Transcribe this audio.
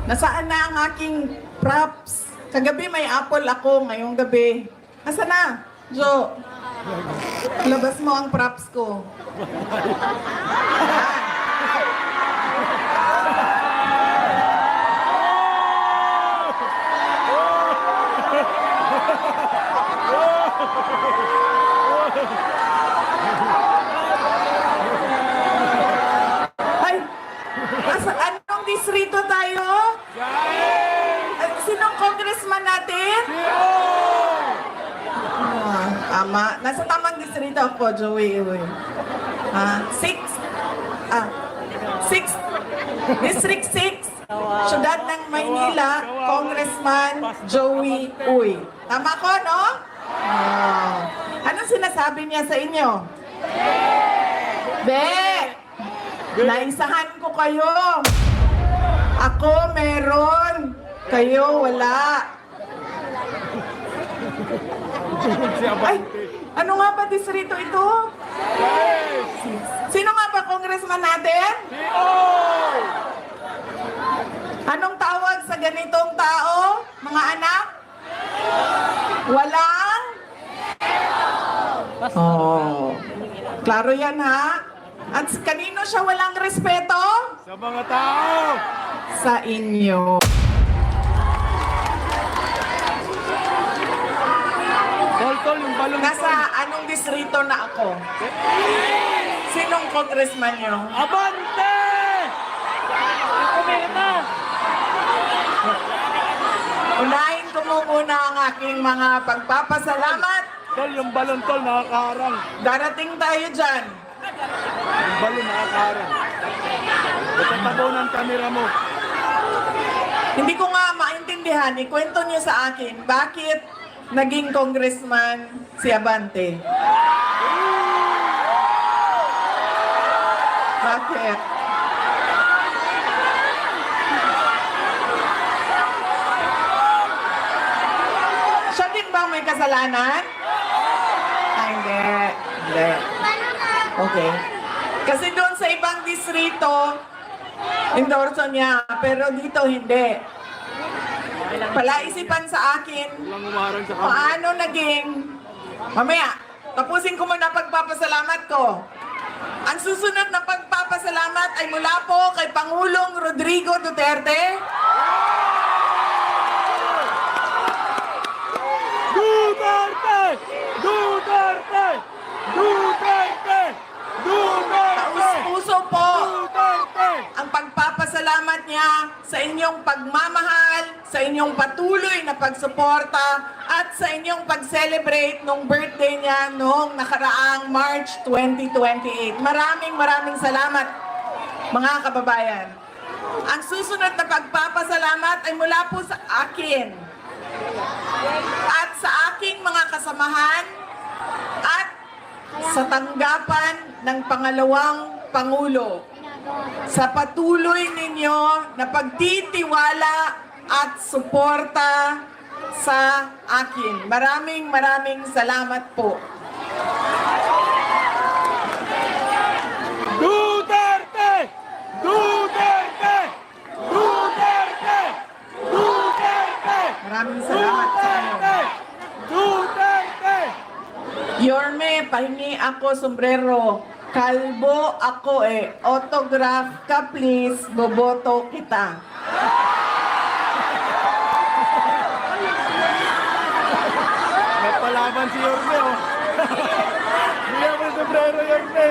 Nasaan na ang aking props? Kagabi may apple ako, ngayong gabi. Nasaan na? Jo, labas mo ang props ko. Ay, anong distrito tayo? Sinong congressman natin? Tama. Nasa tamang distrito ako, Joey. District 6, Syudad ng Maynila, Congressman Joey Uy. Tama ko, no? Anong sinasabi niya sa inyo? Be! Naisahan ko kayo. Ako meron. Kayo wala. Ay, ano nga ba distrito ito? Sino nga ba congressman natin? Anong tawag sa ganitong tao, mga anak? Walang? Oh. Klaro yan, ha? At kanino siya walang respeto? Sa mga tao! Sa inyo. Tol, yung balon. Nasa anong distrito na ako? Sinong congressman nyo? Abante! Unahin ko muna ang aking mga pagpapasalamat. Tol, yung balon, tol, nakakaharang. Darating tayo dyan. Yung balon, nakakaharang. Natatabaw ng kamera mo. Hindi ko nga maintindihan, ikwento niyo sa akin, bakit naging congressman si Abante? Bakit? Siya din ba may kasalanan? Ay, hindi. Hindi. Okay. Kasi doon sa ibang distrito, endorso niya, pero dito hindi. Palaisipan sa akin, Walang umarang sa kamera. paano naging... Mamaya, tapusin ko muna pagpapasalamat ko. Ang susunod na pagpapasalamat ay mula po kay Pangulong Rodrigo Duterte. Duterte! Duterte! Duterte! Duterte! Taus-puso po Duterte! ang pagpapasalamat niya sa inyong pagmamahal, sa inyong patuloy na pagsuporta, at sa inyong pag-celebrate nung birthday niya noong nakaraang March 2028. Maraming salamat, mga kababayan. Ang susunod na pagpapasalamat ay mula po sa akin at sa aking mga kasamahan at sa tanggapan ng pangalawang Pangulo sa patuloy ninyo na pagtitiwala at suporta sa akin. Maraming salamat po. Duterte! Duterte! Duterte! Duterte! Maraming salamat sa inyo. Duterte! Yorme, pahingi ako sombrero. Kalbo ako eh. Autograph ka please. Boboto kita. Napalaban si Yorme, oh. Bigyan mo yung sombrero, Yorme.